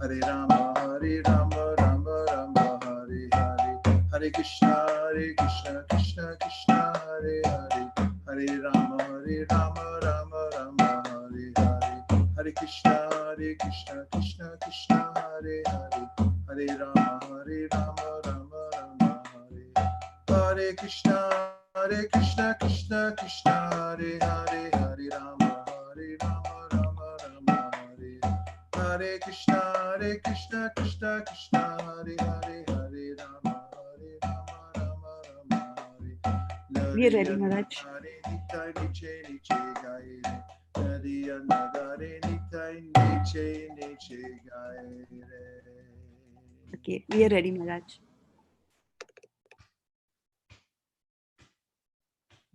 Hare Rama, Rama Rama, Hare Hare, Hare Krishna, Krishna Krishna, Hare Hare, Hare Rama, Rama Rama, Hare Hare, Hare Krishna, Krishna Krishna, Hare Hare, Hare Rama, Rama Rama, Hare Krishna, Krishna Krishna, Hare Hare, Hare Rama, Rama Rama, Hare Krishna, Krishna Krishna, Hare Hare, Hare Rama, Rama Rama, Hare. We are ready, Maharaj. Okay, we are ready, Maharaj.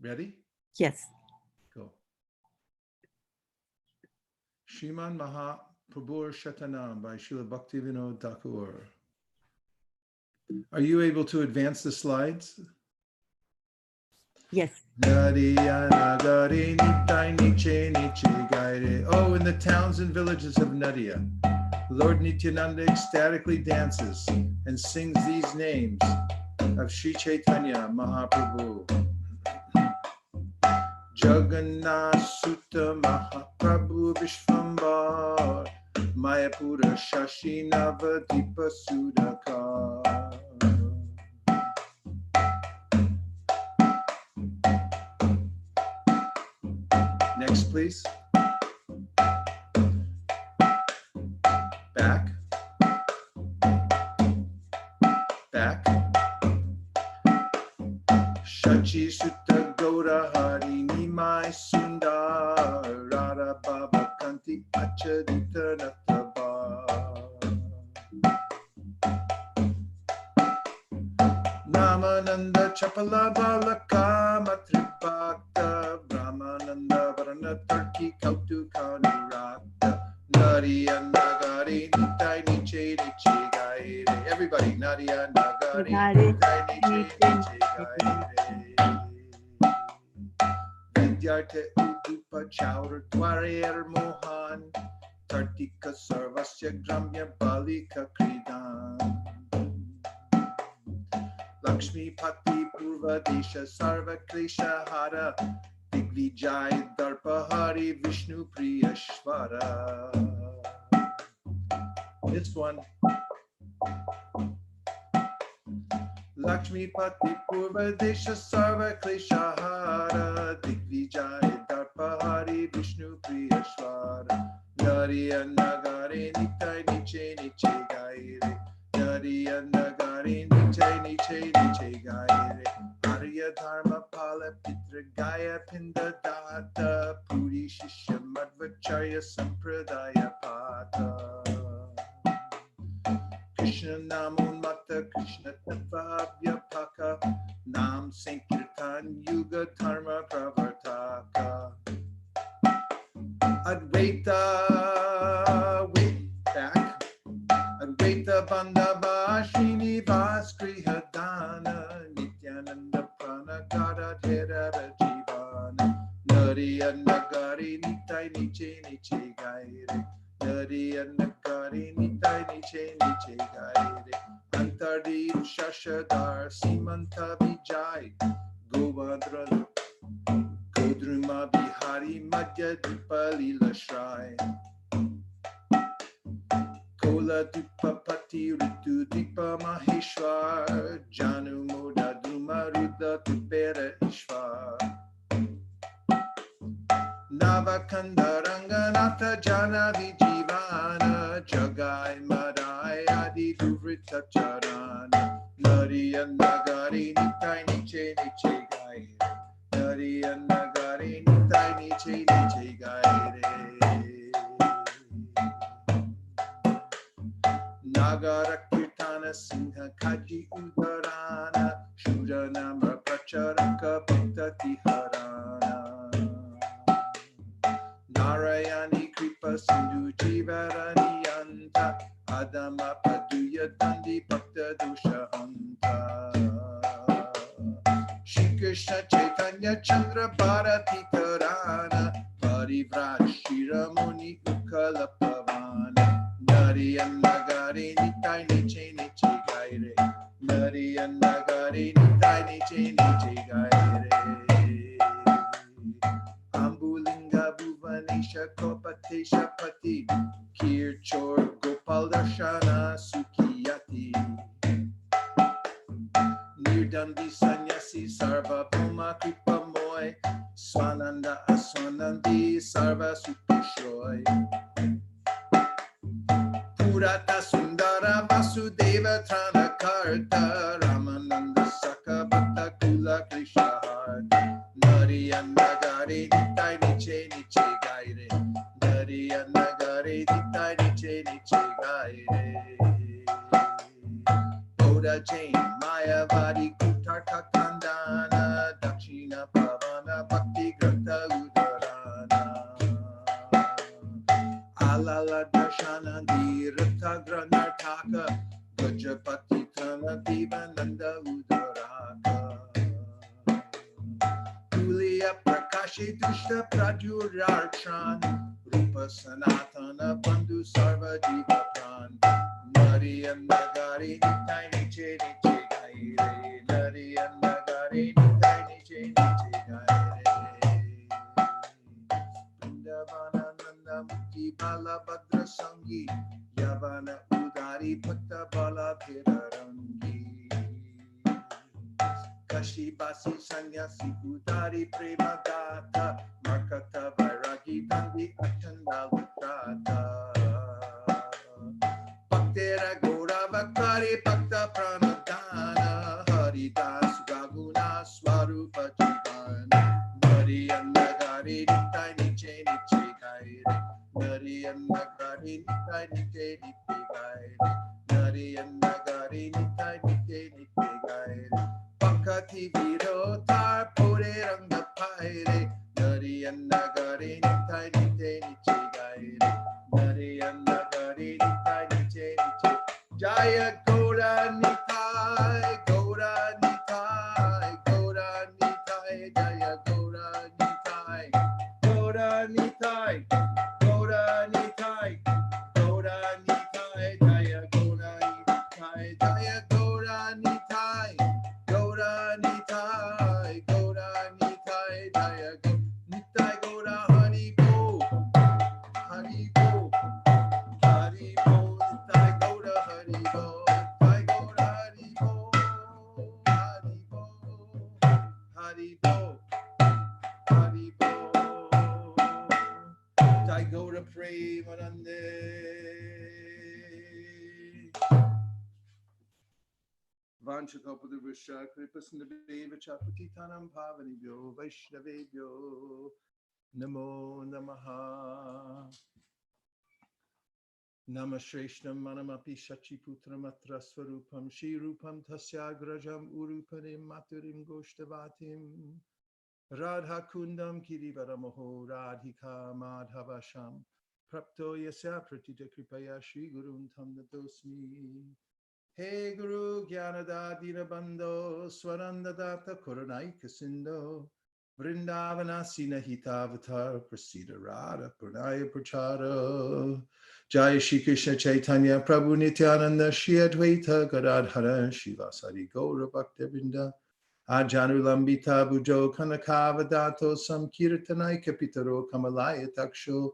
Ready? Yes. Go. Shriman Mahaprabhur Shatanam by Srila Bhaktivinoda Thakur. Are you able to advance the slides? Yes. Oh, in the towns and villages of Nadia, Lord Nityananda ecstatically dances and sings these names of Sri Chaitanya Mahaprabhu. Jagannath Sutta Mahaprabhu Vishvambar Mayapura Shashi Navadipa Sudakar. Next, please. Back. Back. Shachi Sutta Gaura Hari Nimai Sundar Radha Baba Kanti Achadita Nataba Namananda Chapala Balaka Matripakta Brahmananda Varana Turki Kautu Kanurakta Nariya Nagari Nitai Niche Niche Gaire. Everybody, Nariya Nagari Nitai Niche Niche Gaire. Vidyarte Udupa Chaur Dwarer Mohan Tartika Sarvasya Gramya Balika Kridan Lakshmi Pati Purva Desha Sarva Klesha Hara Digvijay Darpa Hari Vishnu Priyashvara. This one. Lakshmi Pati Purva Desha Sarva Klesha Hara Digvijay Darpa Hari Vishnu Priyashvara. Nariya Nagare Nitai Niche Niche Gaire. Nariya Nagare Niche Niche Niche Gaire. Arya Dharma Pala Pitra Gaya Pinda Data Puri Shishya Madhvacharya Sampradaya Pata Krishna Namun Mata Krishna Tattva Vyapaka Nam Sankirtan Yuga Dharma Pravartaka Advaita wait back Advaita Bandava Srinivas Grihadana Nityananda Pranagada Terara Jivana Nariya Nagari Nitai Niche Niche Gaire Nariya Nagari Nitai Niche Niche Gaire Antardi Shashadar Simanta Vijay Govadra Godruma Bihari Madhya Dipalila Shrai Kola Dupapati Ritu Dipa Maheshwar Janu Moda Duma Ruda Tupera Ishwar Navakanda Ranganatha Jana Vijivana Jagai Madai Adi Duvrita Charana Nariya Nagari Nitai Niche Niche Gaire Nariya Nagari Nitai Niche Niche Gaire Nagara Kirtana Singha Kaji Udarana Shura Namra Pracharaka Pitati Harana Narayani Kripa Sindhu Jivarani Anta Adama Paduya Dandi Bhakta Dosha Hanta Shri Krishna Chaitanya Chandra Bharati Tarana Parivraj Shiramuni Ukala Pavana Nari and Nagari Nitai Niche Niche Gaire. Nari and Nagari Nitai Niche Niche Gaire. Ambulinga Bhuvanesha Kopatesha Pati Kirchor Gopal Darshana Sukiyati Nirdandi Sanyasi Sarva Bhoma Kripa Moy Swananda Aswanandi Sarva Supishoy Purata Sundara Vasudeva Trana Karta Ramananda Saka Bhakta Kula Krishna Nari and Nagari Nitai Niche Niche Gaire Nari and Nagari Nitai Niche Niche Gaire Oda Chain Maya Vadi Kutarka Kandana Dakshina Pavana Bhakti Granta Udarana Alala Darshana Dirata Granartaka Gajapati Trana Divananda Udaraka Tuliya Prakashi Dushta Pradyurarchan Rupa Sanatana Bandhu Sarva Jiva Pran Nari and Nagari Nitai Niche Niche Gaire Nari and Nagari Nitai Niche Niche Gaire Vrindavana Nanda Mukti Bala Bhadra Sangi Yavana Udari Bhakta Bala Thirarangi Kashi Basi Sanyasi Udari Prema Data Markata Vairagi Dandi Achanda Lutrata Bhaktera Gora Bhaktari Bhakta Pranadana Haridas Gaguna Swarupa Jivan Nari and Nagari Nitai Niche Niche Gaire Nari and Nagari Nitai Niche Niche Gaire Nari and Nagari Nitai Niche Niche Gaire Pakati Virotar Pore Ranga Paire Nari and Nagari Nitai Niche Niche Gaire Nari and Nagari Nitai Niche Niche Jaya Gora Nitai Gora Nitai Gora Nitai Jaya Gora Nitai Gora Nitai Gora Nitai Gora Nitai Jaya Gora Nitai Jaya Gora Nitai Gora Nitai Gora Nitai Jaya Nitai Gora Hari Bo Hari Bo Hari Bo Nitai Gora Hari Bo Nitai Gora Hari Bo Hari Bo Hari Bo Hari Bo Nitai Gora Premanande Vanchakopadurvasha Kripasundabheva Chapatitanam Pavanibhyo Vaishnavebhyo Namo Namaha Namashreshtam Manamapi Shachiputram Atra Swarupam Shri Rupam Tasyagrajam Urupanim Maturim Goshtavatim Radha Kundam Kirivaramoho Radhika Madhavasham Prapto Yasya Pratita Kripaya Shri Gurun Tam Nadosmi Hey Guru Gyanada Dinabando Swarandadatta Koranai Kasindo Vrindavana Sinahitavatar Prasida Radha Purnaya Prachara Jai Shri Krishna Chaitanya Prabhu Nityananda Shri Advaita Gadadhara Shivasari Gaura Bhaktivinoda Ajanulambita Bujo Kanakavadato Samkirtanai Kapitaro Kamalaya Taksho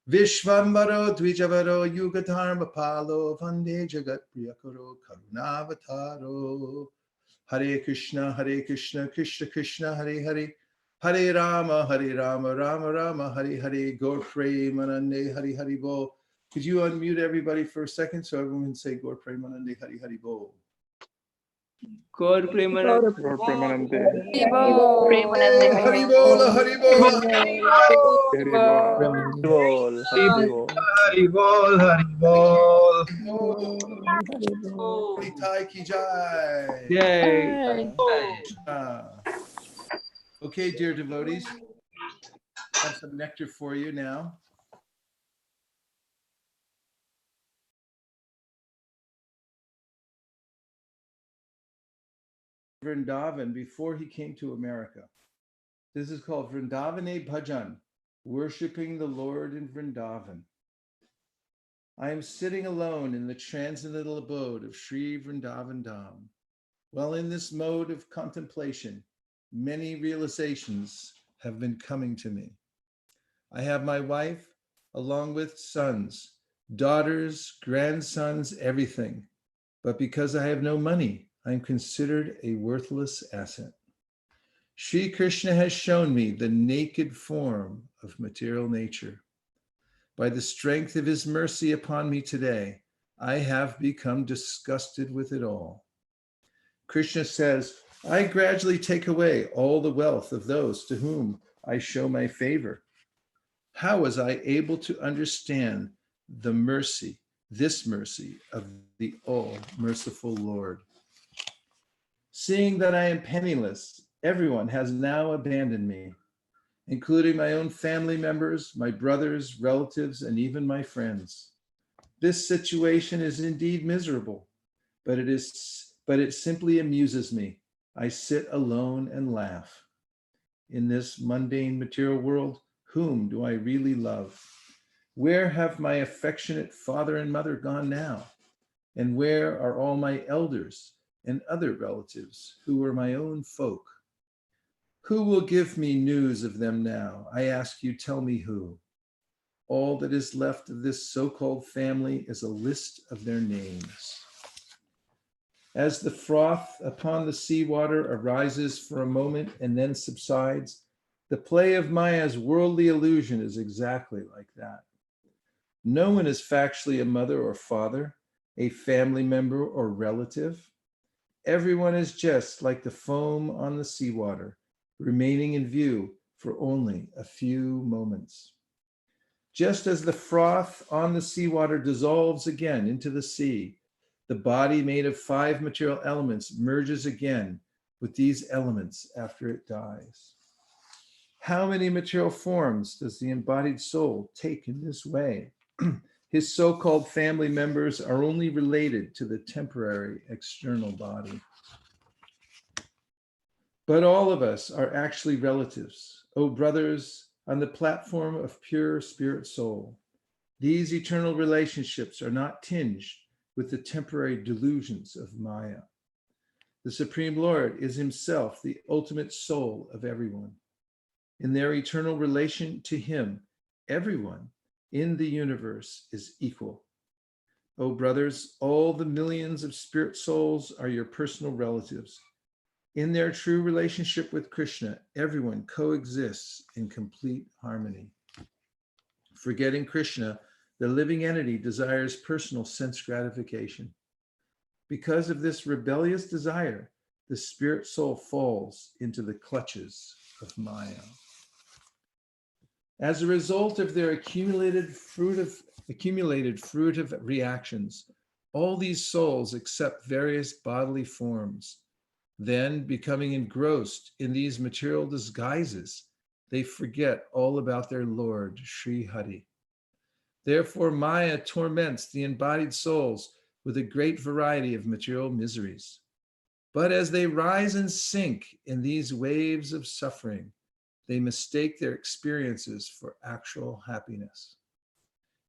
Vishvambaro Dvijavaro Yugadharma Palo Vande Jagat Priyakaro Karunavataro Hare Krishna Krishna Krishna Hare Hare Hare Rama Rama Rama Hare Hare Gaur Premanande Hare Hare Bo. Could you unmute everybody for a second so everyone can say Gaur Premanande Hare Hare Bo. Gaur Premanande. Gaur Premanande. Premanande Haribola, Haribola. Haribol. Haribol, Haribol. Nitai ki jai. Yay. Okay, dear devotees, I have some nectar for you now. Vrindavan before he came to America. This is called Vrindavane Bhajan, worshiping the Lord in Vrindavan. I am sitting alone in the transcendental abode of Sri Vrindavan Dham. While in this mode of contemplation, many realizations have been coming to me. I have my wife, along with sons, daughters, grandsons, everything. But because I have no money, I am considered a worthless asset. Sri Krishna has shown me the naked form of material nature. By the strength of his mercy upon me today, I have become disgusted with it all. Krishna says, I gradually take away all the wealth of those to whom I show my favor. How was I able to understand the mercy, this mercy of the all-merciful Lord? Seeing that I am penniless, everyone has now abandoned me, including my own family members, my brothers, relatives, and even my friends. This situation is indeed miserable, but it simply amuses me. I sit alone and laugh. In this mundane material world, whom do I really love? Where have my affectionate father and mother gone now? And where are all my elders and other relatives who were my own folk? Who will give me news of them now? I ask you, tell me who. All that is left of this so-called family is a list of their names. As the froth upon the seawater arises for a moment and then subsides, the play of Maya's worldly illusion is exactly like that. No one is factually a mother or father, a family member or relative. Everyone is just like the foam on the seawater, remaining in view for only a few moments. Just as the froth on the seawater dissolves again into the sea, the body made of 5 material elements merges again with these elements after it dies. How many material forms does the embodied soul take in this way? His so-called family members are only related to the temporary external body. But all of us are actually relatives, oh brothers, on the platform of pure spirit soul. These eternal relationships are not tinged with the temporary delusions of Maya. The Supreme Lord is himself the ultimate soul of everyone. In their eternal relation to him, everyone in the universe is equal. Oh brothers, all the millions of spirit souls are your personal relatives. In their true relationship with Krishna, everyone coexists in complete harmony. Forgetting Krishna, the living entity desires personal sense gratification. Because of this rebellious desire, the spirit soul falls into the clutches of Maya. As a result of their accumulated fruit of reactions, all these souls accept various bodily forms. Then, becoming engrossed in these material disguises, they forget all about their Lord, Sri Hari. Therefore, Maya torments the embodied souls with a great variety of material miseries. But as they rise and sink in these waves of suffering, they mistake their experiences for actual happiness.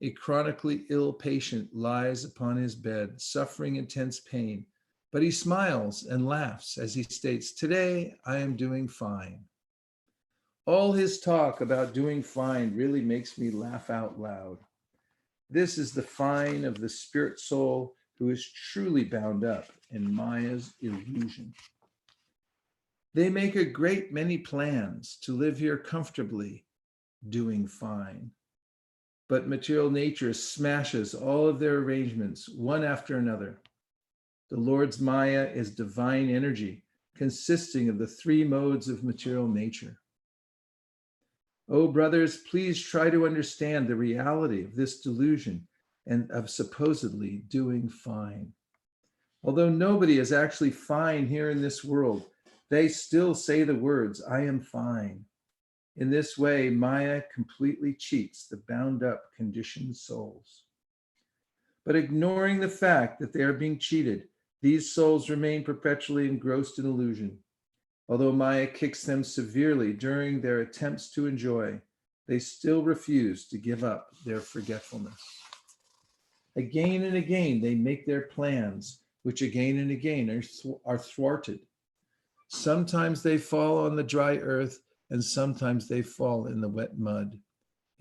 A chronically ill patient lies upon his bed, suffering intense pain, but he smiles and laughs as he states, "Today I am doing fine." All his talk about doing fine really makes me laugh out loud. This is the fine of the spirit soul who is truly bound up in Maya's illusion. They make a great many plans to live here comfortably, doing fine. But material nature smashes all of their arrangements, one after another. The Lord's Maya is divine energy, consisting of the 3 modes of material nature. Oh, brothers, please try to understand the reality of this delusion and of supposedly doing fine. Although nobody is actually fine here in this world, they still say the words, "I am fine." In this way, Maya completely cheats the bound up, conditioned souls. But ignoring the fact that they are being cheated, these souls remain perpetually engrossed in illusion. Although Maya kicks them severely during their attempts to enjoy, they still refuse to give up their forgetfulness. Again and again, they make their plans, which again and again are thwarted. Sometimes they fall on the dry earth, and sometimes they fall in the wet mud.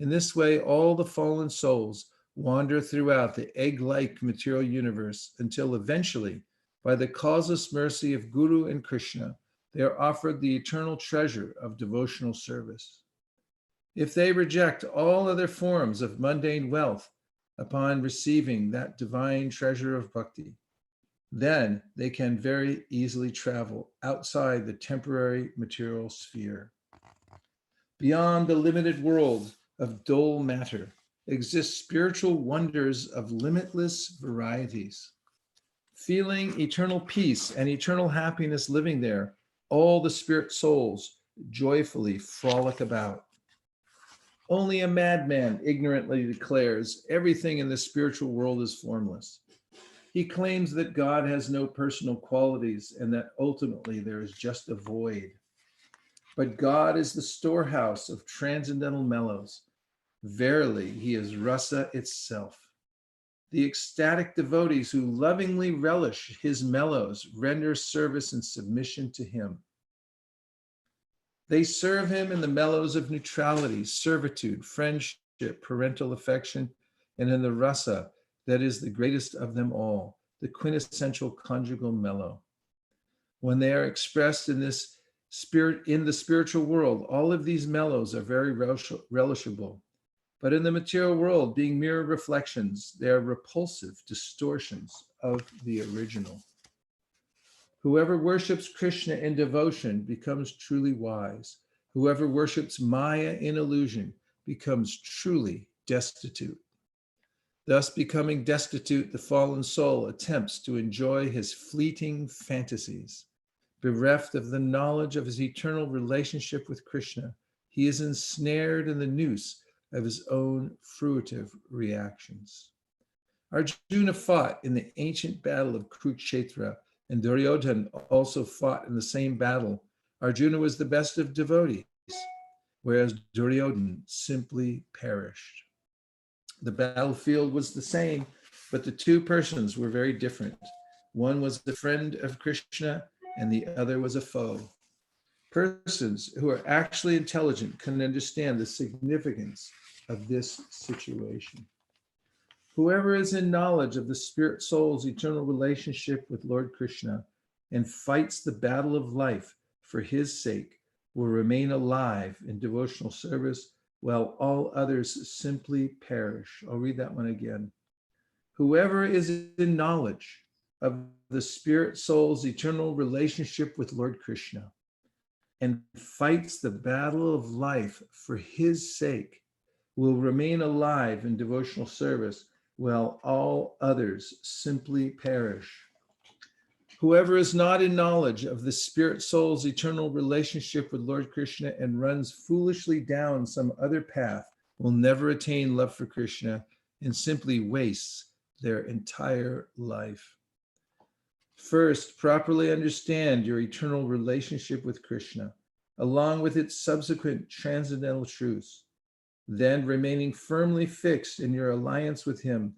In this way, all the fallen souls wander throughout the egg-like material universe until eventually, by the causeless mercy of Guru and Krishna, they are offered the eternal treasure of devotional service. If they reject all other forms of mundane wealth upon receiving that divine treasure of bhakti, then they can very easily travel outside the temporary material sphere. Beyond the limited world of dull matter exist spiritual wonders of limitless varieties. Feeling eternal peace and eternal happiness living there, all the spirit souls joyfully frolic about. Only a madman ignorantly declares everything in the spiritual world is formless. He claims that God has no personal qualities and that ultimately there is just a void. But God is the storehouse of transcendental mellows. Verily, he is rasa itself. The ecstatic devotees who lovingly relish his mellows render service and submission to him. They serve him in the mellows of neutrality, servitude, friendship, parental affection, and in the rasa that is the greatest of them all, the quintessential conjugal mellow. When they are expressed in the spiritual world, all of these mellows are very relishable. But in the material world, being mere reflections, they are repulsive distortions of the original. Whoever worships Krishna in devotion becomes truly wise. Whoever worships Maya in illusion becomes truly destitute. Thus, becoming destitute, the fallen soul attempts to enjoy his fleeting fantasies. Bereft of the knowledge of his eternal relationship with Krishna, he is ensnared in the noose of his own fruitive reactions. Arjuna fought in the ancient battle of Kurukshetra, and Duryodhana also fought in the same battle. Arjuna was the best of devotees, whereas Duryodhana simply perished. The battlefield was the same, but the two persons were very different. One was the friend of Krishna, and the other was a foe. Persons who are actually intelligent can understand the significance of this situation. Whoever is in knowledge of the spirit soul's eternal relationship with Lord Krishna and fights the battle of life for his sake will remain alive in devotional service while all others simply perish. I'll read that one again. Whoever is in knowledge of the spirit soul's eternal relationship with Lord Krishna and fights the battle of life for his sake will remain alive in devotional service while all others simply perish. Whoever is not in knowledge of the spirit soul's eternal relationship with Lord Krishna and runs foolishly down some other path will never attain love for Krishna and simply wastes their entire life. First, properly understand your eternal relationship with Krishna, along with its subsequent transcendental truths. Then, remaining firmly fixed in your alliance with him,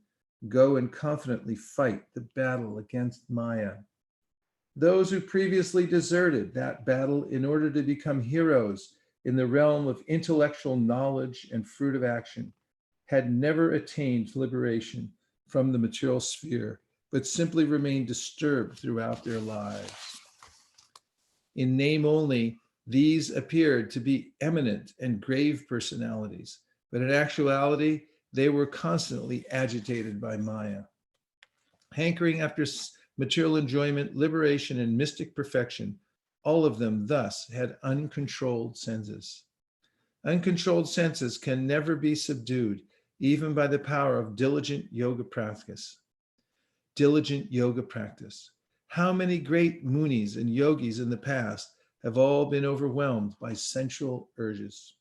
go and confidently fight the battle against Maya. Those who previously deserted that battle in order to become heroes in the realm of intellectual knowledge and fruit of action had never attained liberation from the material sphere, but simply remained disturbed throughout their lives. In name only, these appeared to be eminent and grave personalities, but in actuality, they were constantly agitated by Maya. Hankering after material enjoyment, liberation, and mystic perfection, all of them thus had uncontrolled senses. Uncontrolled senses can never be subdued, even by the power of diligent yoga practice. Diligent yoga practice. How many great munis and yogis in the past have all been overwhelmed by sensual urges?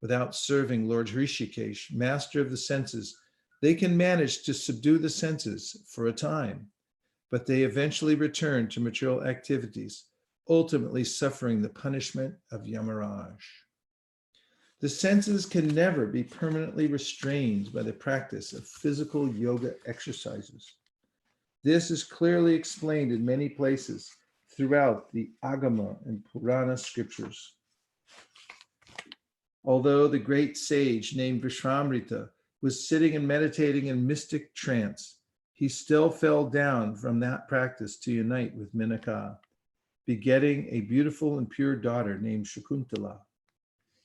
Without serving Lord Hrishikesh, master of the senses, they can manage to subdue the senses for a time, but they eventually return to material activities, ultimately suffering the punishment of Yamaraj. The senses can never be permanently restrained by the practice of physical yoga exercises. This is clearly explained in many places throughout the Agama and Purana scriptures. Although the great sage named Vishwamrita was sitting and meditating in mystic trance, he still fell down from that practice to unite with Menaka, begetting a beautiful and pure daughter named Shakuntala.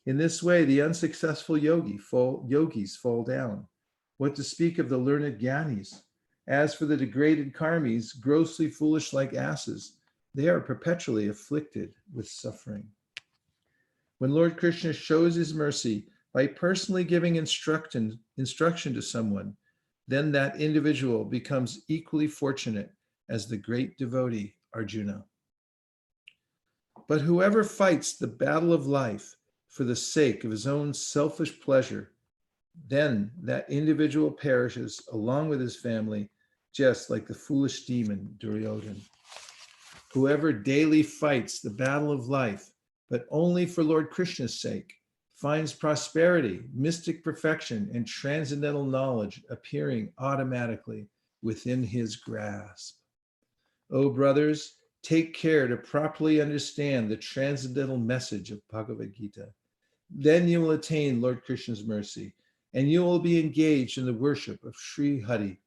In this way, the unsuccessful yogis fall down. What to speak of the learned Gyanis? As for the degraded karmis, grossly foolish like asses, they are perpetually afflicted with suffering. When Lord Krishna shows his mercy by personally giving instruction to someone, then that individual becomes equally fortunate as the great devotee Arjuna. But whoever fights the battle of life for the sake of his own selfish pleasure, then that individual perishes along with his family, just like the foolish demon Duryodhana. Whoever daily fights the battle of life, but only for Lord Krishna's sake, finds prosperity, mystic perfection, and transcendental knowledge appearing automatically within his grasp. O brothers, take care to properly understand the transcendental message of Bhagavad Gita. Then you will attain Lord Krishna's mercy, and you will be engaged in the worship of Sri Hari.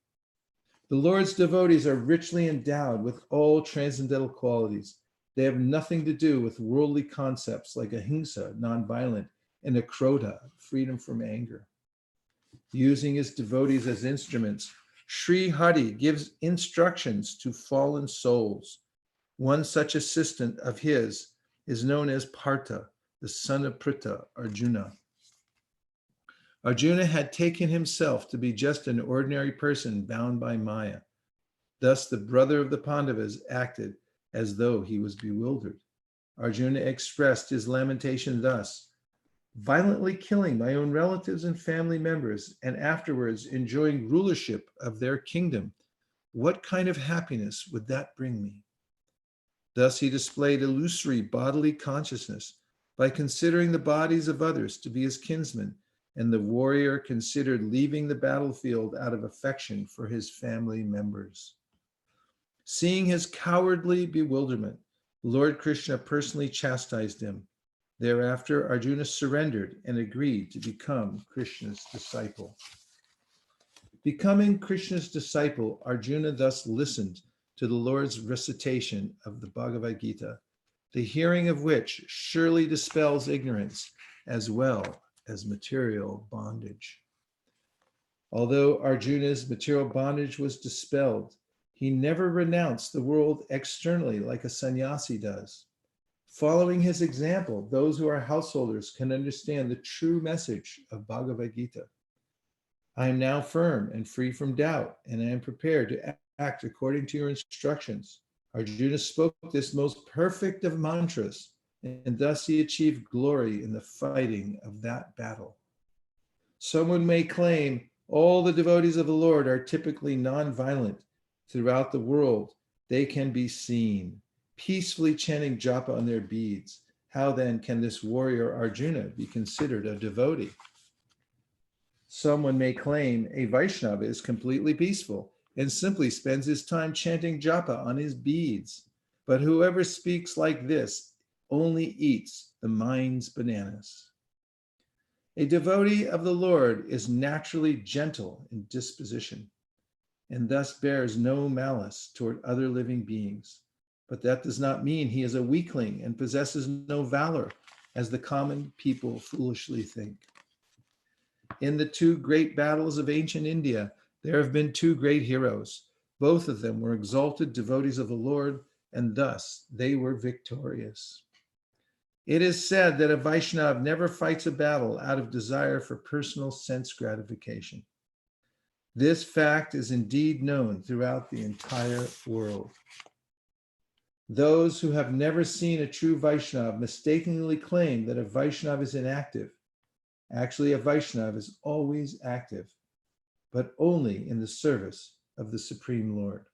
The Lord's devotees are richly endowed with all transcendental qualities. They have nothing to do with worldly concepts like ahimsa, nonviolent, and akrodha, freedom from anger. Using his devotees as instruments, Sri Hari gives instructions to fallen souls. One such assistant of his is known as Partha, the son of Pritha, Arjuna. Arjuna had taken himself to be just an ordinary person bound by Maya. Thus, the brother of the Pandavas acted as though he was bewildered. Arjuna expressed his lamentation thus: violently killing my own relatives and family members, and afterwards enjoying rulership of their kingdom, what kind of happiness would that bring me? Thus he displayed illusory bodily consciousness by considering the bodies of others to be his kinsmen, and the warrior considered leaving the battlefield out of affection for his family members. Seeing his cowardly bewilderment, Lord Krishna personally chastised him. Thereafter, Arjuna surrendered and agreed to become Krishna's disciple. Becoming Krishna's disciple, Arjuna thus listened to the Lord's recitation of the Bhagavad Gita, the hearing of which surely dispels ignorance as well as material bondage. Although Arjuna's material bondage was dispelled, he never renounced the world externally like a sannyasi does. Following his example, those who are householders can understand the true message of Bhagavad Gita. I am now firm and free from doubt, and I am prepared to act according to your instructions. Arjuna spoke this most perfect of mantras, and thus he achieved glory in the fighting of that battle. Someone may claim all the devotees of the Lord are typically non-violent. Throughout the world, they can be seen peacefully chanting japa on their beads. How then can this warrior Arjuna be considered a devotee? Someone may claim a Vaishnava is completely peaceful and simply spends his time chanting japa on his beads. But whoever speaks like this only eats the mind's bananas. A devotee of the Lord is naturally gentle in disposition and thus bears no malice toward other living beings. But that does not mean he is a weakling and possesses no valor, as the common people foolishly think. In the two great battles of ancient India, there have been two great heroes. Both of them were exalted devotees of the Lord, and thus they were victorious. It is said that a Vaishnava never fights a battle out of desire for personal sense gratification. This fact is indeed known throughout the entire world. Those who have never seen a true Vaishnava mistakenly claim that a Vaishnava is inactive. Actually, a Vaishnava is always active, but only in the service of the Supreme Lord.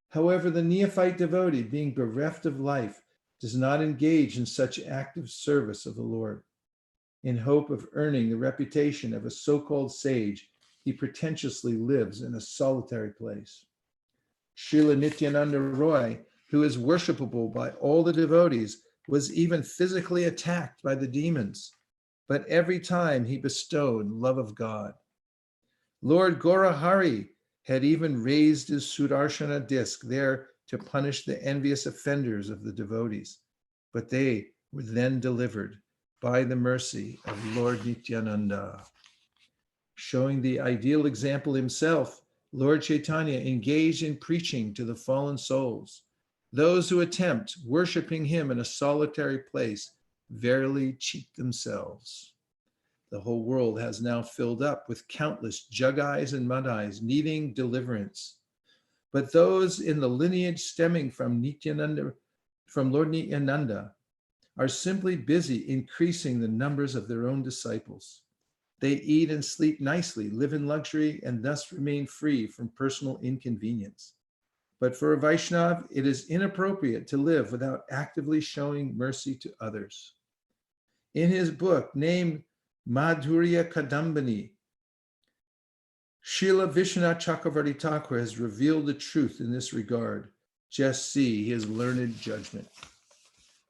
However, the neophyte devotee, being bereft of life, does not engage in such active service of the Lord. In hope of earning the reputation of a so-called sage, he pretentiously lives in a solitary place. Srila Nityananda Roy, who is worshipable by all the devotees, was even physically attacked by the demons, but every time he bestowed love of God. Lord Gaurahari had even raised his Sudarshana disc there to punish the envious offenders of the devotees, but they were then delivered by the mercy of Lord Nityananda. Showing the ideal example himself, Lord Chaitanya engaged in preaching to the fallen souls. Those who attempt worshiping him in a solitary place verily cheat themselves. The whole world has now filled up with countless Jagais and Madhais needing deliverance. But those in the lineage stemming from Nityananda, from Lord Nityananda, are simply busy increasing the numbers of their own disciples. They eat and sleep nicely, live in luxury, and thus remain free from personal inconvenience. But for a Vaishnav, it is inappropriate to live without actively showing mercy to others. In his book named Madhurya Kadambini, Srila Vishwanath Chakravarti Thakur has revealed the truth in this regard. Just see his learned judgment.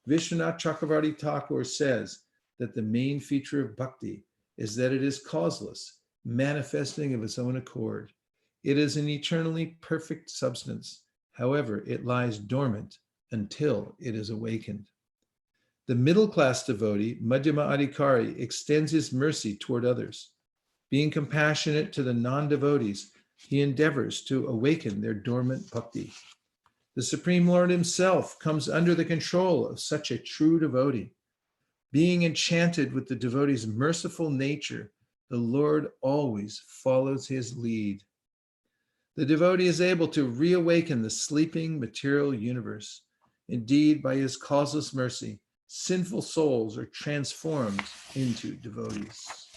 Vishwanath Chakravarti Thakur says that the main feature of bhakti is that it is causeless, manifesting of its own accord. It is an eternally perfect substance. However, it lies dormant until it is awakened. The middle-class devotee, Madhyama Adhikari, extends his mercy toward others. Being compassionate to the non-devotees, he endeavors to awaken their dormant bhakti. The Supreme Lord himself comes under the control of such a true devotee. Being enchanted with the devotee's merciful nature, the Lord always follows his lead. The devotee is able to reawaken the sleeping material universe. Indeed, by his causeless mercy, sinful souls are transformed into devotees.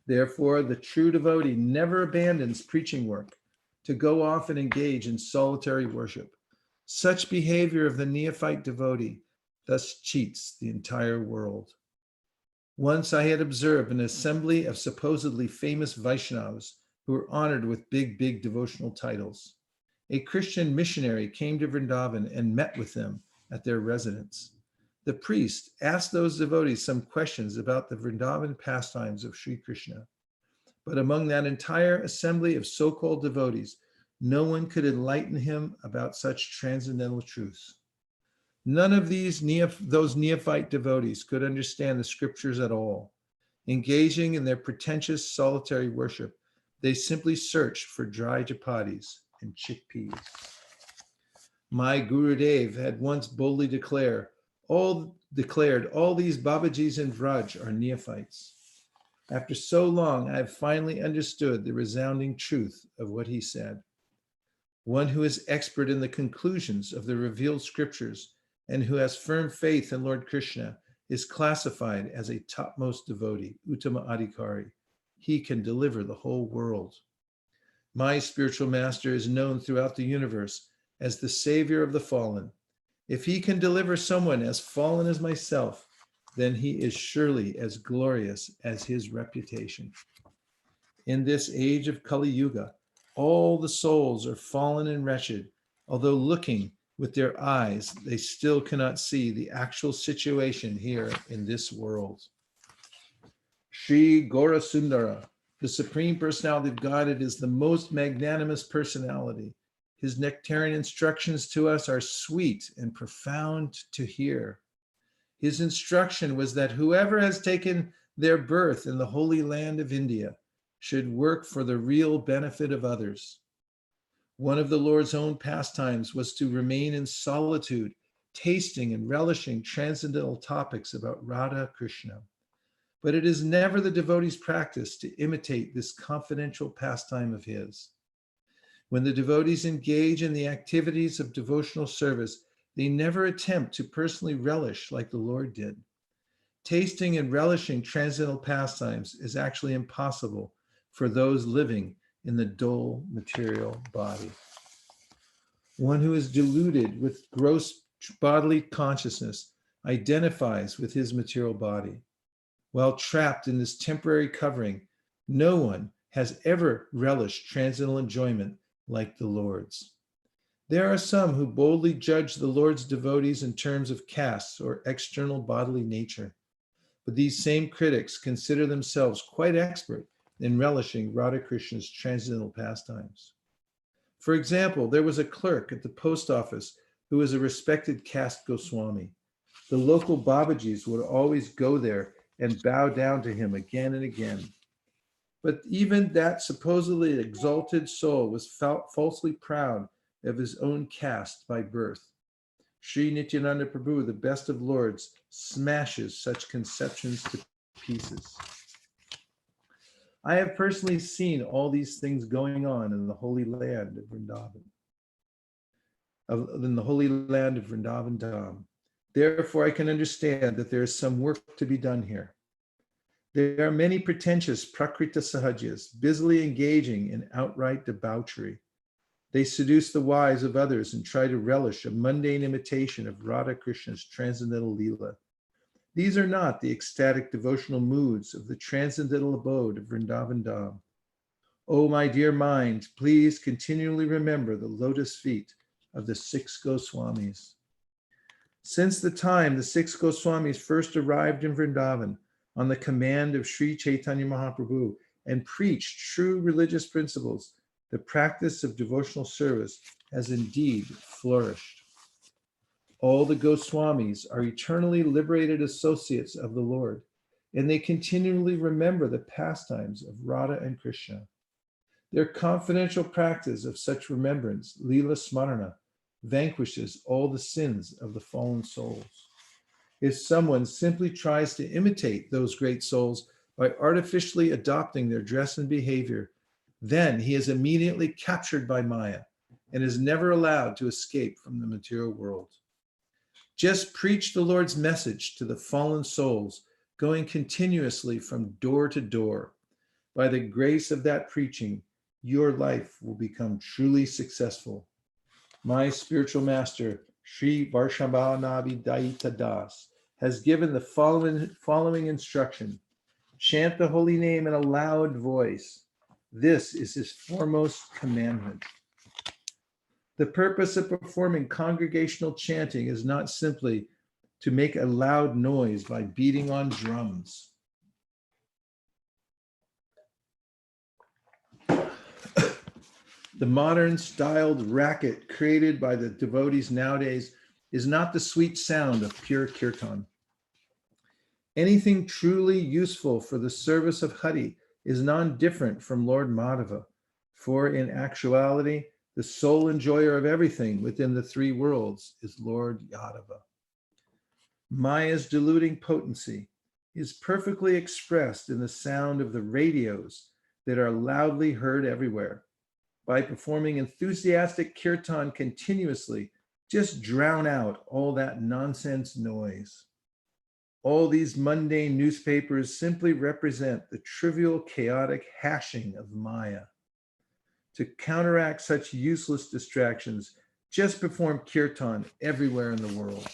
Therefore, the true devotee never abandons preaching work to go off and engage in solitary worship. Such behavior of the neophyte devotee thus cheats the entire world. Once I had observed an assembly of supposedly famous Vaishnavas who were honored with big devotional titles. A Christian missionary came to Vrindavan and met with them at their residence. The priest asked those devotees some questions about the Vrindavan pastimes of Sri Krishna. But among that entire assembly of so-called devotees, no one could enlighten him about such transcendental truths. None of those neophyte devotees could understand the scriptures at all. Engaging in their pretentious solitary worship, they simply searched for dry chapatis and chickpeas. My Gurudev had once boldly declared, all these Babajis in Vraj are neophytes. After so long, I have finally understood the resounding truth of what he said. One who is expert in the conclusions of the revealed scriptures and who has firm faith in Lord Krishna is classified as a topmost devotee, Uttama Adhikari. He can deliver the whole world. My spiritual master is known throughout the universe as the savior of the fallen. If he can deliver someone as fallen as myself, then he is surely as glorious as his reputation. In this age of Kali Yuga, all the souls are fallen and wretched. Although looking with their eyes, they still cannot see the actual situation here in this world. Sri Gaurasundara, the Supreme Personality of Godhead, is the most magnanimous personality. His nectarian instructions to us are sweet and profound to hear. His instruction was that whoever has taken their birth in the holy land of India should work for the real benefit of others. One of the Lord's own pastimes was to remain in solitude, tasting and relishing transcendental topics about Radha Krishna. But it is never the devotee's practice to imitate this confidential pastime of his. When the devotees engage in the activities of devotional service, they never attempt to personally relish like the Lord did. Tasting and relishing transcendental pastimes is actually impossible for those living in the dull material body. One who is deluded with gross bodily consciousness identifies with his material body. While trapped in this temporary covering, no one has ever relished transcendental enjoyment like the Lord's. There are some who boldly judge the Lord's devotees in terms of castes or external bodily nature, but these same critics consider themselves quite expert in relishing Radha Krishna's transcendental pastimes. For example, there was a clerk at the post office who was a respected caste Goswami. The local Babajis would always go there and bow down to him again and again. But even that supposedly exalted soul was falsely proud of his own caste by birth. Sri Nityananda Prabhu, the best of lords, smashes such conceptions to pieces. I have personally seen all these things going on in the holy land of Vrindavan, in the holy land of Vrindavan Dham. Therefore, I can understand that there is some work to be done here. There are many pretentious Prakrita Sahajas busily engaging in outright debauchery. They seduce the wise of others and try to relish a mundane imitation of Radha Krishna's transcendental Leela. These are not the ecstatic devotional moods of the transcendental abode of Vrindavan Dham. Oh, my dear mind, please continually remember the lotus feet of the 6 Goswamis. Since the time the 6 Goswamis first arrived in Vrindavan on the command of Sri Chaitanya Mahaprabhu and preached true religious principles, the practice of devotional service has indeed flourished. All the Goswamis are eternally liberated associates of the Lord, and they continually remember the pastimes of Radha and Krishna. Their confidential practice of such remembrance, Leela Smarana, vanquishes all the sins of the fallen souls. If someone simply tries to imitate those great souls by artificially adopting their dress and behavior, then he is immediately captured by Maya and is never allowed to escape from the material world. Just preach the Lord's message to the fallen souls, going continuously from door to door. By the grace of that preaching, your life will become truly successful. My spiritual master, Sri Varshabhanavi Daita Das, has given the following instruction. Chant the holy name in a loud voice. This is his foremost commandment. The purpose of performing congregational chanting is not simply to make a loud noise by beating on drums. The modern styled racket created by the devotees nowadays is not the sweet sound of pure kirtan. Anything truly useful for the service of Hari is non-different from Lord Madhava, for in actuality, the sole enjoyer of everything within the 3 worlds is Lord Yadava. Maya's deluding potency is perfectly expressed in the sound of the radios that are loudly heard everywhere. By performing enthusiastic kirtan continuously, just drown out all that nonsense noise. All these mundane newspapers simply represent the trivial, chaotic hashing of Maya. To counteract such useless distractions, just perform kirtan everywhere in the world.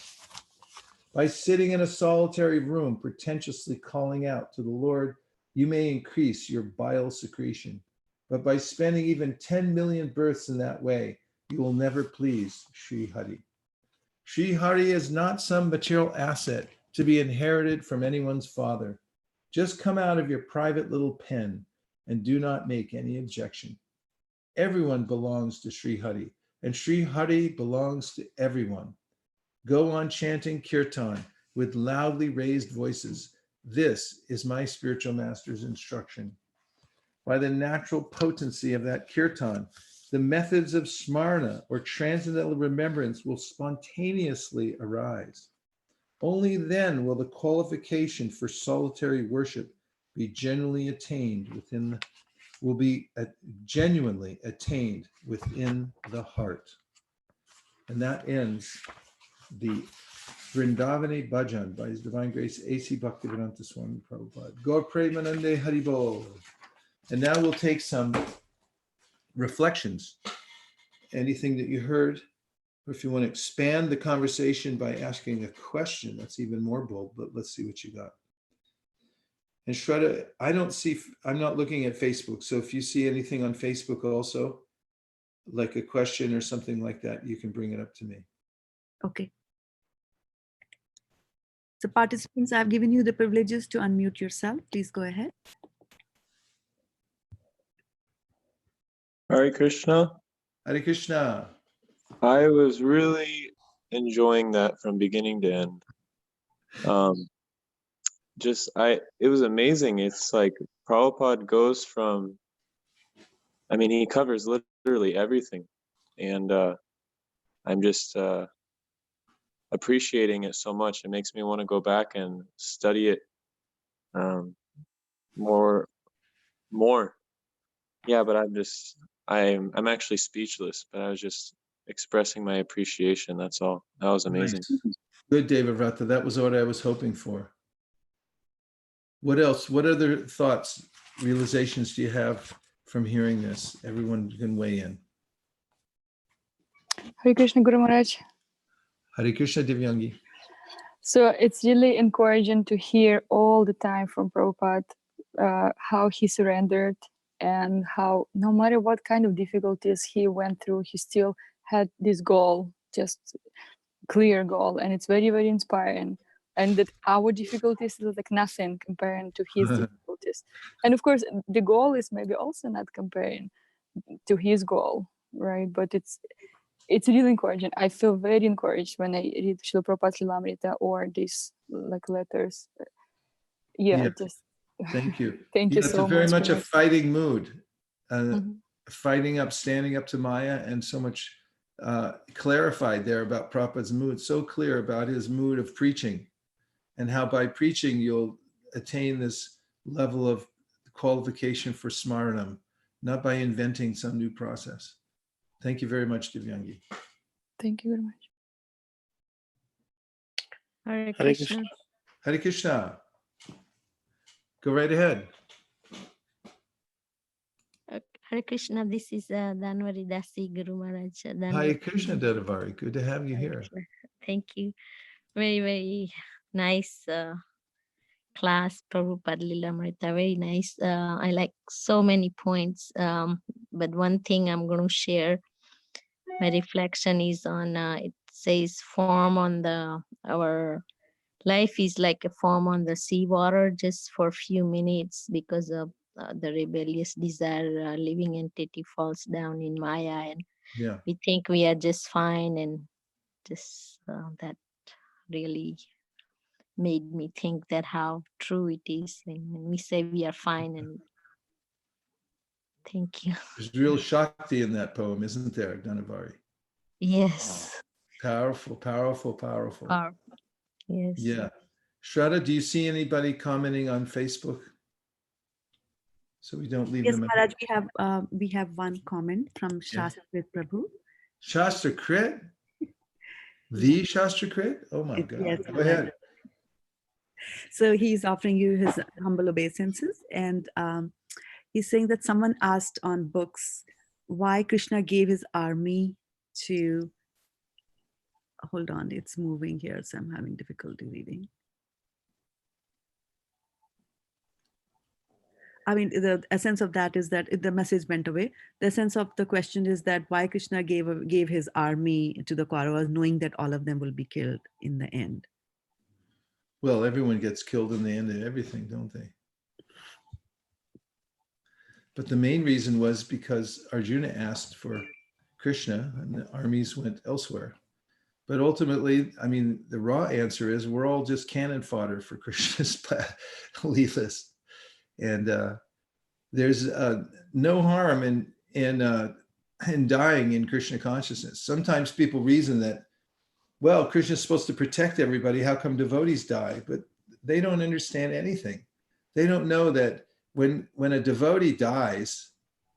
By sitting in a solitary room, pretentiously calling out to the Lord, you may increase your bile secretion. But by spending even 10 million births in that way, you will never please Sri Hari. Sri Hari is not some material asset to be inherited from anyone's father. Just come out of your private little pen and do not make any objection. Everyone belongs to Sri Hari, and Sri Hari belongs to everyone. Go on chanting kirtan with loudly raised voices. This is my spiritual master's instruction. By the natural potency of that kirtan, the methods of smarna or transcendental remembrance will spontaneously arise. Only then will the qualification for solitary worship be genuinely attained within the heart. And that ends the Vrindavani Bhajan by His Divine Grace A.C. Bhaktivedanta Swami Prabhupada. Gaur Premanande Haribol. And now we'll take some reflections. Anything that you heard, or if you want to expand the conversation by asking a question, that's even more bold, but let's see what you got. And Shraddha, I'm not looking at Facebook. So if you see anything on Facebook also, like a question or something like that, you can bring it up to me. Okay. So participants, I've given you the privileges to unmute yourself. Please go ahead. Hare Krishna. Hare Krishna. I was really enjoying that from beginning to end. It was amazing. It's like Prabhupada goes from, he covers literally everything. And I'm just appreciating it so much. It makes me want to go back and study it more. Yeah, but I'm actually speechless, but I was just expressing my appreciation. That's all. That was amazing. Nice. Good, Devavrata. That was what I was hoping for. What else? What other thoughts, realizations do you have from hearing this? Everyone can weigh in. Hare Krishna, Guru Maharaj. Hare Krishna, Divyangi. So it's really encouraging to hear all the time from Prabhupada how he surrendered and how no matter what kind of difficulties he went through, he still had this goal, just clear goal. And it's very, very inspiring. And that our difficulties is like nothing comparing to his difficulties. And of course, the goal is maybe also not comparing to his goal, right? But it's really encouraging. I feel very encouraged when I read Srila Prabhupada's Lilamrita or these like letters. Yeah. Just thank you. Thank you so much. It's very much a fighting mood, fighting up, standing up to Maya, and so much clarified there about Prabhupada's mood, so clear about his mood of preaching, and how by preaching you'll attain this level of qualification for smaranam, not by inventing some new process. Thank you very much, Divyangi. Thank you very much. Hare Krishna. Hare Krishna. Go right ahead. Hare Krishna, this is Dhanvari Dasi, Guru Maharaj. Hare Krishna, Dadavari. Good to have you here. Thank you. Very, very nice class, Prabhupada Lilamrita. Very nice. I like so many points. But one thing I'm going to share, my reflection is on, it says form on our life is like a form on the seawater just for a few minutes because of the rebellious desire, living entity falls down in Maya, and we think we are just fine, and just that really made me think that how true it is. And when we say we are fine, and thank you. There's real Shakti in that poem, isn't there, Dhanavari? Yes. Powerful, powerful, powerful. Yes. Yeah. Shraddha, do you see anybody commenting on Facebook? So we don't leave them. Yes, Maharaj, we have one comment from Shastrakrit Prabhu. Shastrakrit? The Shastrakrit? Oh my God. Yes, go ahead. So he's offering you his humble obeisances, and he's saying that someone asked on books why Krishna gave his army to, hold on, it's moving here, so I'm having difficulty reading. I mean, the essence of that is that the message went away. The essence of the question is that why Krishna gave his army to the Kauravas, knowing that all of them will be killed in the end. Well, everyone gets killed in the end of everything, don't they? But the main reason was because Arjuna asked for Krishna and the armies went elsewhere. But ultimately, I mean, the raw answer is we're all just cannon fodder for Krishna's leelas. And there's no harm in dying in Krishna consciousness. Sometimes people reason that, well, Krishna's supposed to protect everybody. How come devotees die? But they don't understand anything. They don't know that when a devotee dies,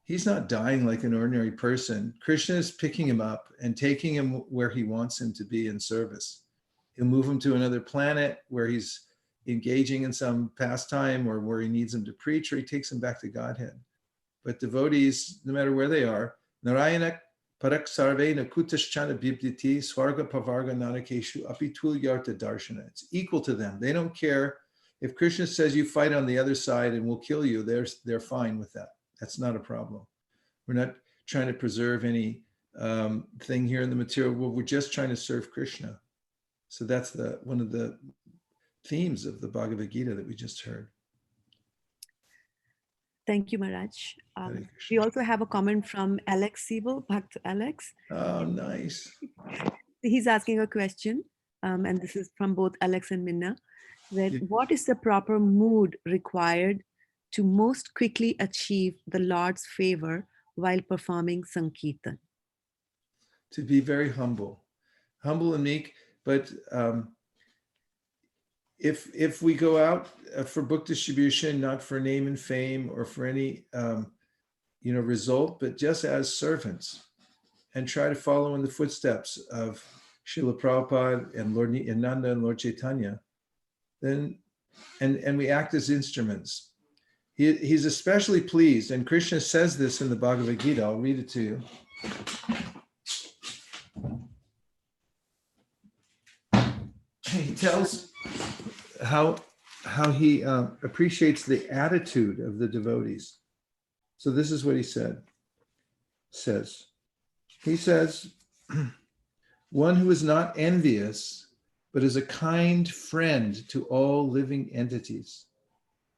he's not dying like an ordinary person. Krishna is picking him up and taking him where he wants him to be in service. He'll move him to another planet where he's engaging in some pastime or where he needs him to preach, or he takes him back to Godhead. But devotees, no matter where they are, Narayana parak sarvena kutaschana bibditi swarga pavarga nanakeshu apitul yarta darshana. It's equal to them. They don't care If Krishna says you fight on the other side and we'll kill you, they're fine with that. That's not a problem. We're not trying to preserve any thing here in the material. We're just trying to serve Krishna. So that's one of the themes of the Bhagavad Gita that we just heard. Thank you, Maharaj. Hare We Krishna. also have a comment from Alex Siebel, Bhakt Alex. Oh, nice. He's asking a question, and this is from both Alex and Minna, that Yeah. what is the proper mood required to most quickly achieve the Lord's favor while performing Sankirtan? To be very humble and meek. But if we go out for book distribution, not for name and fame or for any result, but just as servants, and try to follow in the footsteps of Srila Prabhupada and Lord Nityananda and Lord Chaitanya, then and we act as instruments. He's especially pleased, and Krishna says this in the Bhagavad Gita. I'll read it to you. He tells how he appreciates the attitude of the devotees. So this is what he says, one who is not envious, but is a kind friend to all living entities,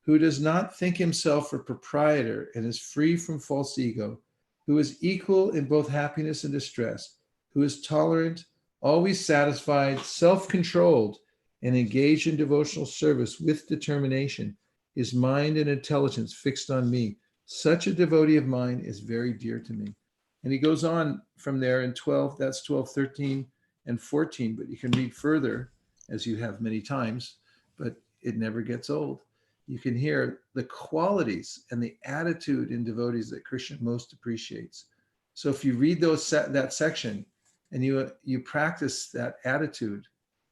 who does not think himself a proprietor and is free from false ego, who is equal in both happiness and distress, who is tolerant, always satisfied, self-controlled, and engaged in devotional service with determination, his mind and intelligence fixed on me. Such a devotee of mine is very dear to me. And he goes on from there in 12, that's 12, 13, and 14, but you can read further as you have many times, but it never gets old. You can hear the qualities and the attitude in devotees that Krishna most appreciates. So if you read that section and you practice that attitude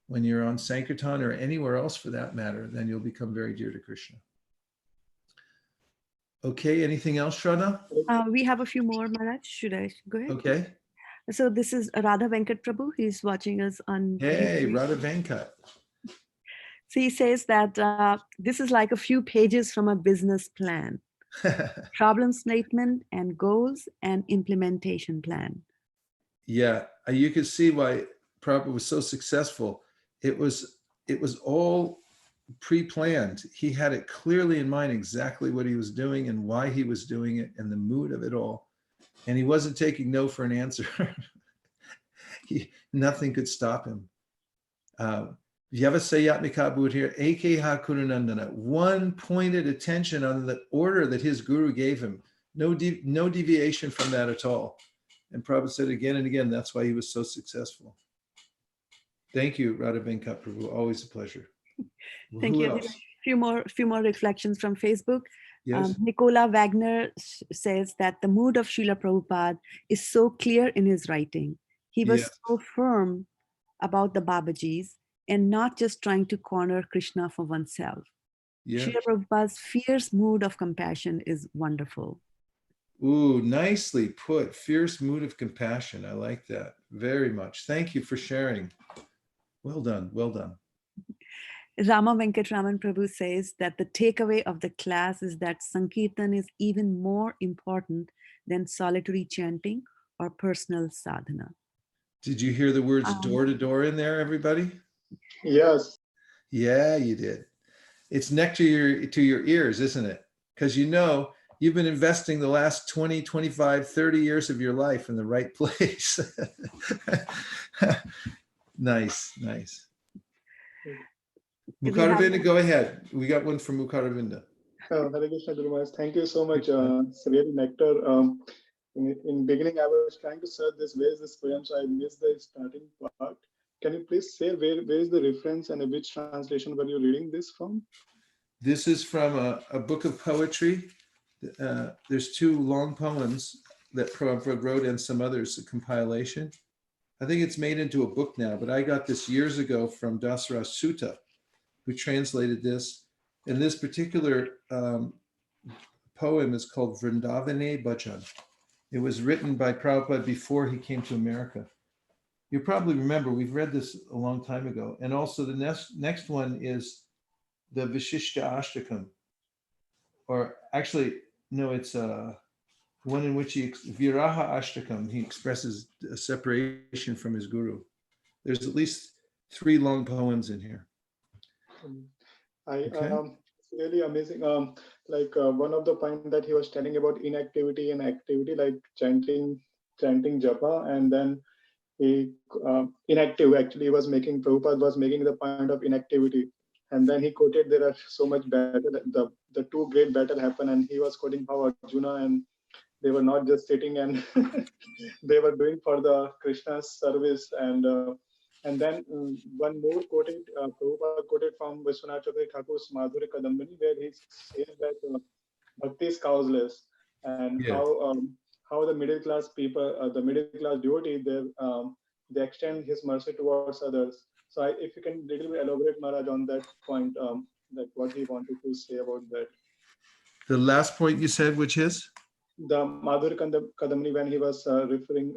when you're on Sankirtan or anywhere else for that matter, then you'll become very dear to Krishna. Okay, anything else, Shraddha? We have a few more, Maharaj. Should I go ahead? Okay. So this is Radha Venkat Prabhu. He's watching us on Hey, YouTube. Radha Venkat. So he says that this is like a few pages from a business plan, problem statement and goals and implementation plan. Yeah, you could see why Prabhupada was so successful. It was all pre-planned. He had it clearly in mind exactly what he was doing and why he was doing it and the mood of it all. And he wasn't taking no for an answer. Nothing could stop him. Vyavasayatmika Buddhir Ekeha Kurunandana, one pointed attention on the order that his guru gave him. No deviation from that at all. And Prabhupada said again and again, that's why he was so successful. Thank you, Radha Venkat Prabhu. Always a pleasure. Thank Who you. else? Few more reflections from Facebook. Yes. Nicola Wagner says that the mood of Srila Prabhupada is so clear in his writing. He was Yes. so firm about the Babajis and not just trying to corner Krishna for oneself. Yeah. Srila Prabhupada's fierce mood of compassion is wonderful. Ooh, nicely put. Fierce mood of compassion. I like that very much. Thank you for sharing. Well done. Well done. Rama Venkatraman Prabhu says that the takeaway of the class is that Sankirtan is even more important than solitary chanting or personal sadhana. Did you hear the words door to door in there, everybody? Yes. Yeah, you did. It's neck to your ears, isn't it? Because you've been investing the last 20, 25, 30 years of your life in the right place. Nice, nice. Mukharavinda, go ahead. We got one from Mukharavinda. Hare Krishna Guru Maharaj. Thank you so much. It's really nectar. In beginning, I was trying to search this. Where is this poem? So I missed the starting part. Can you please say where is the reference and which translation were you reading this from? This is from a book of poetry. There's two long poems that Prabhupada wrote and some others, a compilation. I think it's made into a book now, but I got this years ago from Dasa Sutta, who translated this. And this particular poem is called Vrindavane Bhajan. It was written by Prabhupada before he came to America. You probably remember, we've read this a long time ago. And also the next one is the Vishishta Ashtakam, or actually, no, it's one in which Viraha Ashtakam, he expresses a separation from his guru. There's at least 3 long poems in here. Okay. It's really amazing. One of the points that he was telling about inactivity and activity, like chanting japa, and then he inactive. Actually, he was making Prabhupada was making the point of inactivity, and then he quoted there are so much battle. The 2 great battle happen, and he was quoting how Arjuna and they were not just sitting and they were doing for the Krishna's service, and then one more quoted, Prabhupada quoted from Vishwanath Chakravarti Thakur's Madhurya Kadambini, where he says that bhakti is causeless, and Yes. how the middle class people, the middle class devotee, they extend his mercy towards others. So if you can little bit elaborate, Maharaj, on that point, that what he wanted to say about that. The last point you said, which is? The Madhurya Kadambini, when he was referring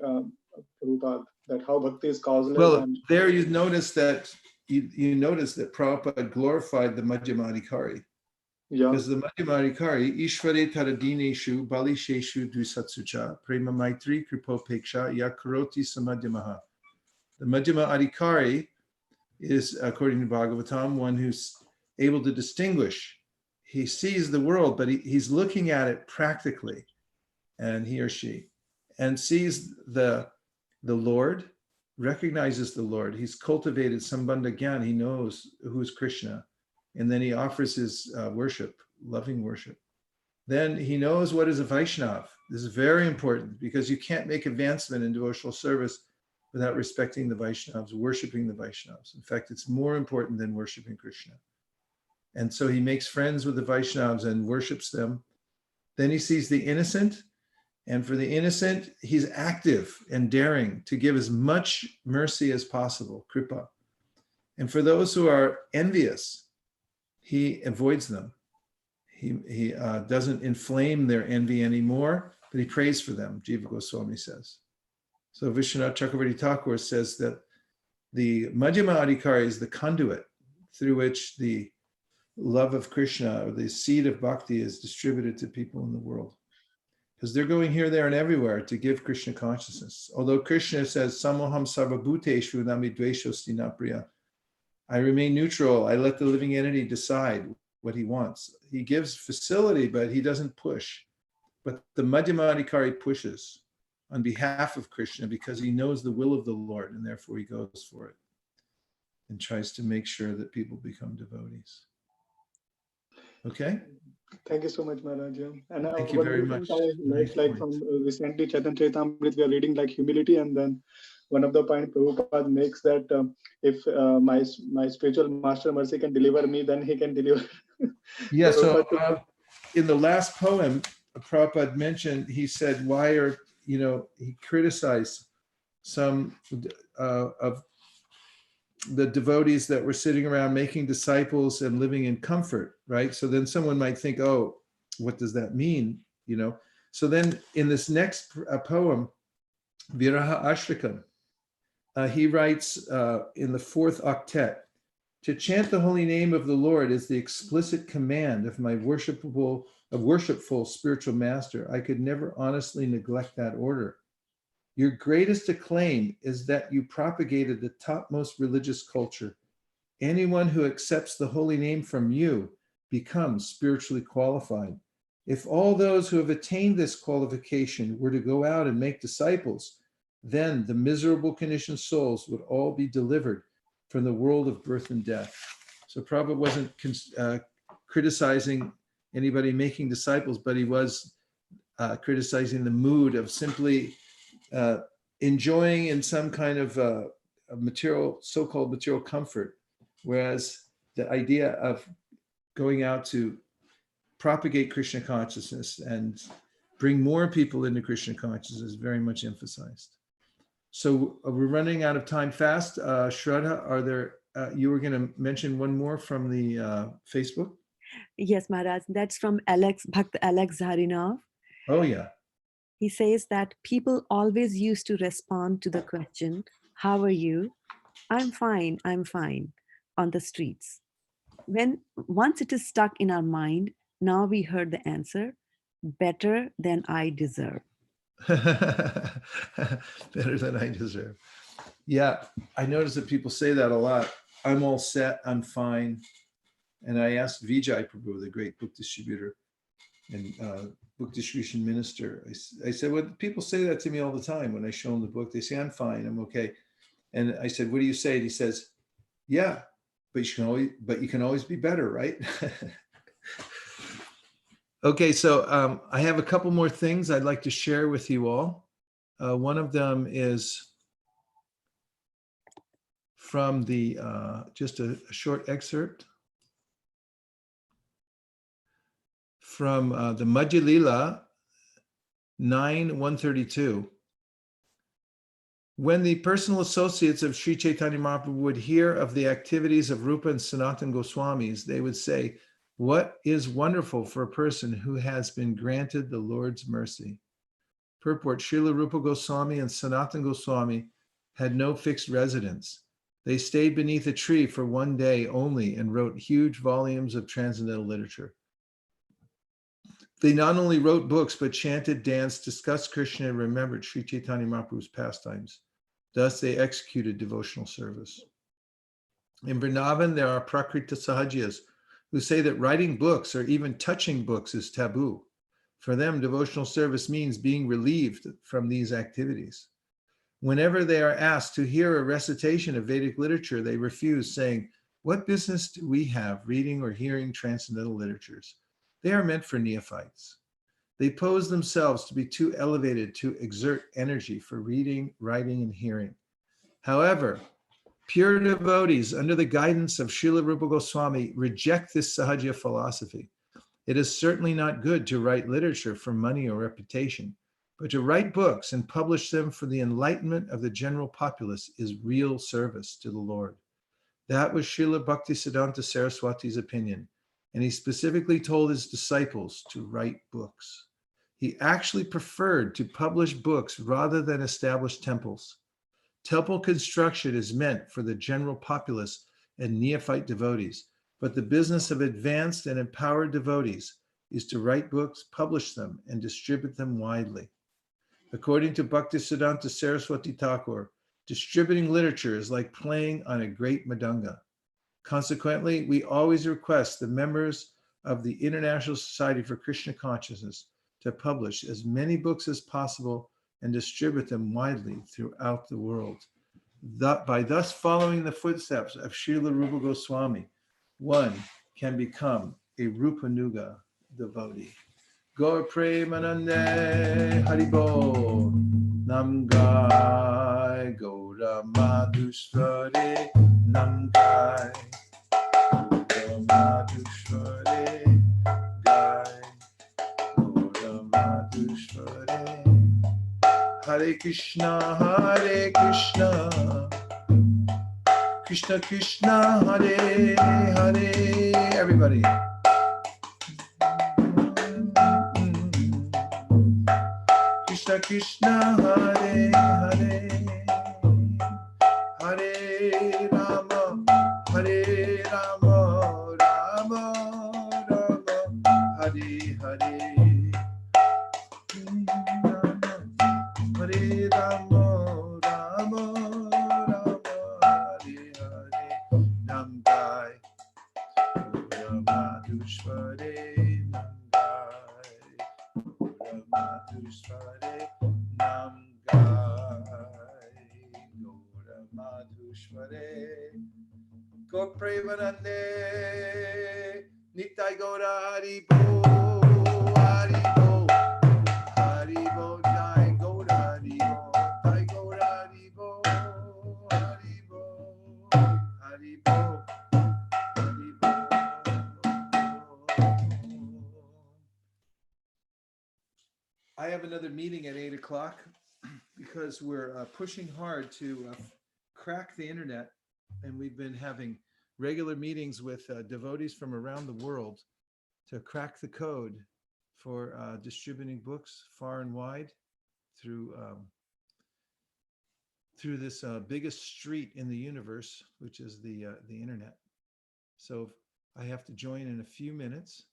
Prabhupada, that how bhakti is causeless. Well, and there you notice that you notice that Prabhupada glorified the Madhyamadikari. Yeah. Because the Madhyamadikari, Ishvare Taradineshu, Balisheshu Dvisatsucha, Prema Maitri Kripopeksha, Yakaroti Samadhyamaha. The Madhyamadikari is, according to Bhagavatam, one who's able to distinguish. He sees the world, but he's looking at it practically, and he or she, and sees the Lord, recognizes the Lord. He's cultivated Sambandha Gyan. He knows who's Krishna. And then he offers his worship, loving worship. Then he knows what is a Vaishnav. This is very important because you can't make advancement in devotional service without respecting the Vaishnavas, worshiping the Vaishnavas. In fact, it's more important than worshiping Krishna. And so he makes friends with the Vaishnavas and worships them. Then he sees the innocent. And for the innocent, he's active and daring to give as much mercy as possible, kripa. And for those who are envious, he avoids them. He doesn't inflame their envy anymore, but he prays for them, Jiva Goswami says. So Vishwanath Chakravarti Thakur says that the Madhyama Adhikari is the conduit through which the love of Krishna, or the seed of bhakti, is distributed to people in the world. Because they're going here, there, and everywhere to give Krishna consciousness. Although Krishna says, Samoham sarvabhuteshu nami dveshosti na priya. I remain neutral. I let the living entity decide what he wants. He gives facility, but he doesn't push. But the Madhyamadikari pushes on behalf of Krishna because he knows the will of the Lord, and therefore he goes for it and tries to make sure that people become devotees. Okay? Thank you so much, Maharaj. And Thank you very much. Nice, like from recently Chaitanya Charitamrita, we are reading like humility, and then one of the point Prabhupada makes that if my spiritual master mercy can deliver me, then he can deliver. Yeah, so in the last poem, Prabhupada mentioned, he said, why are, he criticized some of the devotees that were sitting around making disciples and living in comfort, right? So then someone might think, oh, what does that mean? So then in this next poem, Viraha Ashtakam, he writes in the 4th octet, to chant the holy name of the Lord is the explicit command of my worshipful spiritual master. I could never honestly neglect that order. Your greatest acclaim is that you propagated the topmost religious culture. Anyone who accepts the holy name from you becomes spiritually qualified. If all those who have attained this qualification were to go out and make disciples, then the miserable conditioned souls would all be delivered from the world of birth and death. So Prabhupada wasn't criticizing anybody making disciples, but he was criticizing the mood of simply enjoying in some kind of a material, so-called material comfort, whereas the idea of going out to propagate Krishna consciousness and bring more people into Krishna consciousness is very much emphasized. So we're running out of time fast. Shraddha, are there, you were going to mention one more from the Facebook? Yes, Maharaj. That's from Bhakt Alex Zaharinov. Oh, yeah. He says that people always used to respond to the question, how are you? I'm fine, on the streets. when once it is stuck in our mind, now we heard the answer, better than I deserve. Better than I deserve. Yeah, I notice that people say that a lot. I'm all set, I'm fine. And I asked Vijay Prabhu, the great book distributor and book distribution minister, I said, well, people say that to me all the time when I show them the book. They say, I'm fine, I'm okay. And I said, what do you say? And he says, yeah, but you can always be better, right? Okay, so I have a couple more things I'd like to share with you all. One of them is from the, just a short excerpt from the Madhya Lila 9:132. When the personal associates of Sri Chaitanya Mahaprabhu would hear of the activities of Rupa and Sanatana Goswamis, they would say, what is wonderful for a person who has been granted the Lord's mercy? Purport, Srila Rupa Goswami and Sanatana Goswami had no fixed residence. They stayed beneath a tree for one day only and wrote huge volumes of transcendental literature. They not only wrote books, but chanted, danced, discussed Krishna, and remembered Sri Chaitanya Mahaprabhu's pastimes. Thus, they executed devotional service. In Vrindavan, there are Prakrita Sahajiyas who say that writing books or even touching books is taboo. For them, devotional service means being relieved from these activities. Whenever they are asked to hear a recitation of Vedic literature, they refuse, saying, what business do we have reading or hearing transcendental literatures? They are meant for neophytes. They pose themselves to be too elevated to exert energy for reading, writing, and hearing. However, pure devotees under the guidance of Srila Rupa Goswami reject this Sahaja philosophy. It is certainly not good to write literature for money or reputation, but to write books and publish them for the enlightenment of the general populace is real service to the Lord. That was Srila Bhaktisiddhanta Saraswati's opinion, and he specifically told his disciples to write books. He actually preferred to publish books rather than establish temples. Temple construction is meant for the general populace and neophyte devotees, but the business of advanced and empowered devotees is to write books, publish them, and distribute them widely. According to Bhaktisiddhanta Saraswati Thakur, distributing literature is like playing on a great madanga. Consequently, we always request the members of the International Society for Krishna Consciousness to publish as many books as possible and distribute them widely throughout the world. By thus following the footsteps of Srila Rupa Goswami, one can become a Rupanuga devotee. Gaur Premanande Haribo Namgai Gaura Madhushvare Namgai Gaura Madhushvare Gai Gaura Madhushvare Hare Krishna Krishna Krishna Hare Hare. Everybody. Krishna Krishna Hare Hare Hare Rama Hare Rama Rama Rama Hare Hare Hare Rama Rama Rama Hare Hare Namgai Madhushvare Namgai Madhushvare Namgai Gaura Madhushvare Gaur Premanande Nitai Gaura Hari Bo Hari Bo Hari Bo Jai Gaura Hari Bo Jai Gaura Hari Bo Hari Bo Hari Bo. I have another meeting at 8 o'clock because we're pushing hard to crack the internet, and we've been having regular meetings with devotees from around the world to crack the code for distributing books far and wide through this biggest street in the universe, which is the internet. So I have to join in a few minutes,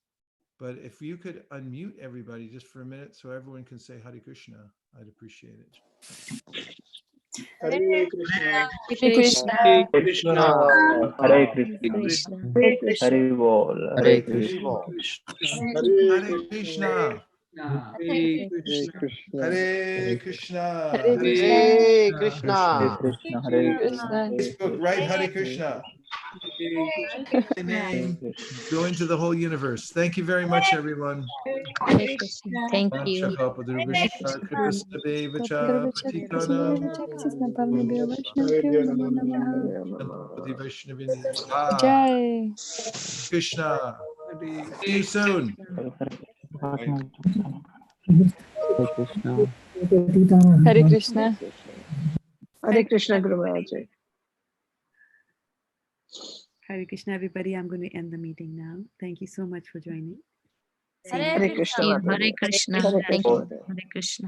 but if you could unmute everybody just for a minute so everyone can say Hare Krishna, I'd appreciate it. Hare Krishna. Hare Krishna. Krishna. Hare Krishna. Krishna. Krishna. Hare Bol. Hare Hare Krishna. Hare Hare Krishna. Hare Krishna. Hare Krishna. Hare Krishna. Hare Hare Krishna. Krishna. Hare Krishna. Facebook, write Hare Krishna. The name, go into the whole universe. Thank you very much, everyone. Hare Krishna. Thank you. Jai. Krishna. See you soon. Hare Krishna. Hare Krishna. Hare Krishna, Guru Maharaj. Hare Krishna, everybody. I'm going to end the meeting now. Thank you so much for joining. Hare Hare Krishna, Hare Mataji. Krishna. Hare Thank Krishna, you. Mataji. Hare Krishna.